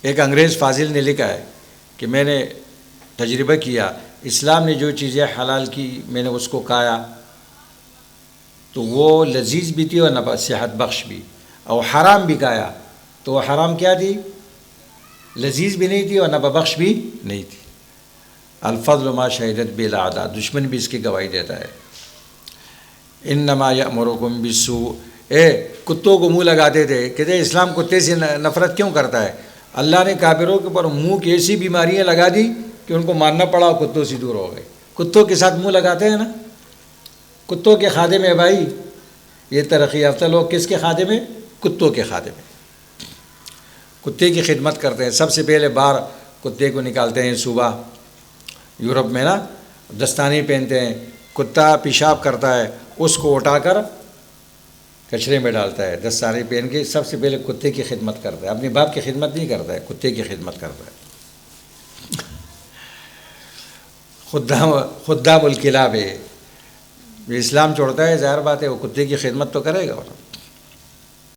ایک انگریز فاضل نے لکھا ہے کہ میں نے تجربہ کیا، اسلام نے جو چیزیں حلال کی میں نے اس کو کھایا تو وہ لذیذ بھی تھی اور نفع صحت بخش بھی، اور حرام بھی کھایا تو وہ حرام کیا تھی؟ لذیذ بھی نہیں تھی اور نفع بخش بھی نہیں تھی۔ الفضل ما شہدت بہ الاعداء، دشمن بھی اس کی گواہی دیتا ہے۔ انما یأمرکم بالسوء، کتوں کو منہ لگاتے تھے، کہتے اسلام کتے سے نفرت کیوں کرتا ہے؟ اللہ نے کافروں کے اوپر منہ کی ایسی بیماریاں لگا دی کہ ان کو ماننا پڑا اور کتوں سے دور ہو گئے۔ کتوں کے ساتھ منہ لگاتے ہیں نا، کتوں کے خادم ہیں بھائی، یہ ترقی یافتہ لوگ کس کے خادم ہیں؟ کتوں کے خادم ہیں، کتے کی خدمت کرتے ہیں۔ سب سے پہلے باہر کتے کو نکالتے ہیں، صبح یورپ میں نا دستانے پہنتے ہیں، کتا پیشاب کرتا ہے اس کو اٹھا کر کچرے میں ڈالتا ہے، دستانے پہن کے سب سے پہلے کتے کی خدمت کرتا ہے، اپنے باپ کی خدمت نہیں کرتا ہے، کتے کی خدمت کرتا ہے۔ خدام الکلاب ہے، اسلام چھوڑتا ہے ظاہر بات ہے وہ کتے کی خدمت تو کرے گا۔